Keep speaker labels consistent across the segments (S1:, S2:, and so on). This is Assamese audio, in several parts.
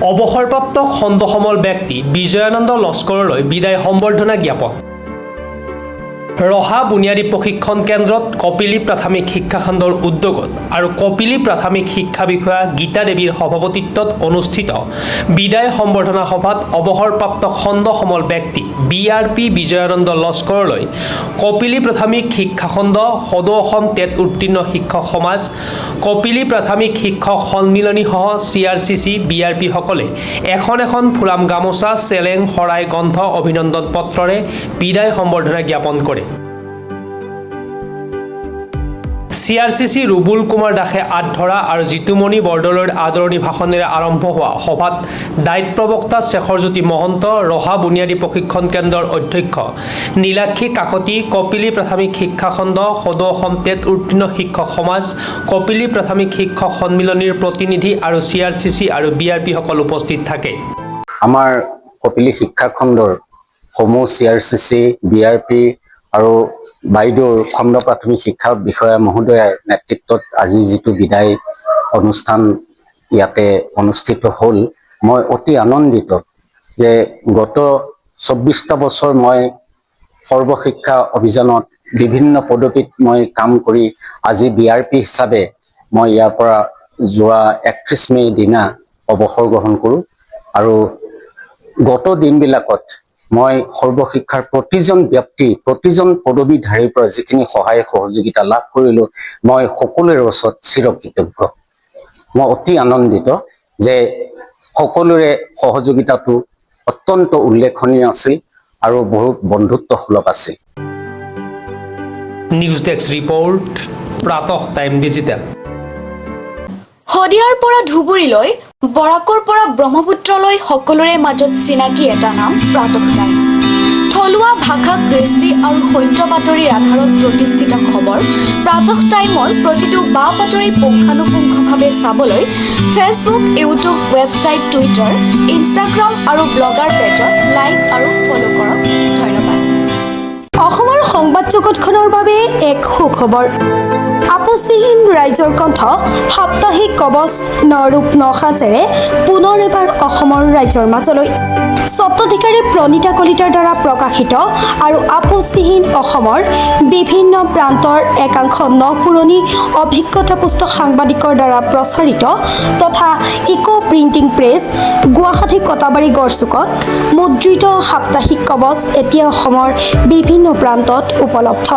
S1: অৱসৰপ্ৰাপ্ত খণ্ডসমল ব্যক্তি বিজয়ানন্দ লস্কৰলৈ বিদায় সম্বৰ্ধনা জ্ঞাপন। ৰহা বুনিয়াদী প্ৰশিক্ষণ কেন্দ্ৰত কপিলী প্ৰাথমিক শিক্ষা খণ্ডৰ উদ্যোগত আৰু কপিলী প্ৰাথমিক শিক্ষা বিষয়া গীতা দেৱীৰ সভাপতিত্বত অনুষ্ঠিত বিদায় সম্বৰ্ধনা সভাত অৱসৰপ্ৰাপ্ত খণ্ডসমল ব্যক্তি BRP বিজয়ানন্দ লস্কৰলৈ কপিলী প্ৰাথমিক শিক্ষা খণ্ড সদৌ অসম টেট উত্তীৰ্ণ শিক্ষক সমাজ কপিলী প্ৰাথমিক শিক্ষক সন্মিলনীসহ CRCC BRP সকলে এখন ফুলাম গামোচা চেলেং শৰাই গ্ৰন্থ অভিনন্দন পত্ৰৰে বিদায় সম্বৰ্ধনা জ্ঞাপন কৰে। CRCC ৰুবুল কুমাৰ দাসে আধৰা আৰু জিতুমণি বৰদলৈৰ আদৰণি ভাষণেৰে আৰম্ভ হোৱা সভাত দায়িত্ব প্ৰবক্তা শেখৰজ্যোতি মহন্ত, ৰহা বুনিয়াদী প্ৰশিক্ষণ কেন্দ্ৰৰ অধ্যক্ষ নীলাক্ষী কাকতি, কপিলী প্ৰাথমিক শিক্ষা খণ্ড সদৌ অসম টেট উত্তীৰ্ণ শিক্ষক সমাজ কপিলী প্ৰাথমিক শিক্ষক সন্মিলনীৰ প্ৰতিনিধি আৰু CRCC আৰু BRP সকল উপস্থিত থাকে।
S2: আমাৰ কপিলী শিক্ষা খণ্ডৰ সমূহ CRCC BRP আৰু বাইদেউৰ খণ্ড প্ৰাথমিক শিক্ষা বিষয়া মহোদয়াৰ নেতৃত্বত আজি যিটো বিদায় অনুষ্ঠান ইয়াতে অনুষ্ঠিত হ'ল, মই অতি আনন্দিত যে গত 24টা বছৰ মই সৰ্বশিক্ষা অভিযানত বিভিন্ন পদবীত মই কাম কৰি আজি BRP হিচাপে মই ইয়াৰ পৰা যোৱা 31 মে দিনা অৱসৰ গ্ৰহণ কৰোঁ। আৰু গত দিনবিলাকত মই সৰ্বশিক্ষাৰ প্ৰতিজন ব্যক্তি প্ৰতিজন পদবীধাৰীৰ পৰা যিখিনি সহায় সহযোগিতা লাভ কৰিলোঁ, মই সকলোৰে ওচৰত চিৰকৃতজ্ঞ। মই অতি আনন্দিত যে সকলোৰে সহযোগিতাটো অত্যন্ত উল্লেখনীয় আছিল আৰু বহুত বন্ধুত্বসুলভ আছিল।
S1: News desk report, Pratah time digital.
S3: শদিয়াৰ পৰা ধুবুৰীলৈ, বৰাকৰ পৰা ব্ৰহ্মপুত্ৰলৈ সকলোৰে মাজত চিনাকি এটা নাম প্ৰাতঃ টাইম। থলুৱা ভাষা, কৃষ্টি আৰু সত্য বাতৰিৰ আধাৰত প্ৰতিষ্ঠিত খবৰ প্ৰাতঃ টাইমৰ প্ৰতিটো বা বাতৰি পুংখানুপুংখভাৱে চাবলৈ Facebook, YouTube, website, Twitter, Instagram আৰু ব্লগাৰ পেজত লাইক আৰু ফ'ল' কৰক। ধন্যবাদ।
S4: অসমৰ সংবাদ জগতখনৰ বাবে এক সুখবৰ। আপোচবিহীন ৰাইজৰ কণ্ঠ সাপ্তাহিক কবচ নৰূপ নসাজেৰে পুনৰ এবাৰ অসমৰ ৰাইজৰ মাজলৈ। স্বত্বাধিকাৰী প্ৰণীতা কলিতাৰ দ্বাৰা প্ৰকাশিত আৰু আপোচবিহীন অসমৰ বিভিন্ন প্ৰান্তৰ একাংশ নপুৰণি অভিজ্ঞতাপুষ্ট সাংবাদিকৰ দ্বাৰা প্ৰচাৰিত তথা eco printing press, Guwahati Katabari গড়চুকত মুদ্ৰিত সাপ্তাহিক কবচ এতিয়া অসমৰ বিভিন্ন প্ৰান্তত উপলব্ধ।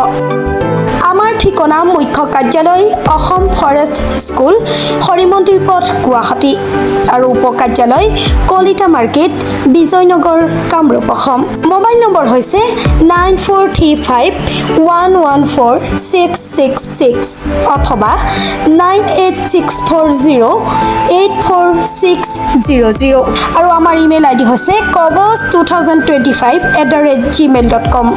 S4: আমাৰ ঠিকনা মুখ্য কাৰ্যালয় অসম ফৰেষ্ট স্কুল, হৰিমন্দিৰ পথ, গুৱাহাটী আৰু উপ কাৰ্যালয় Kalita market, Bijoynagar, Kamrup, Assam. Mobile number হৈছে 9435114666 অথবা 9864084600 আৰু আমাৰ ইমেইল ID হৈছে kobos2025@gmail.com।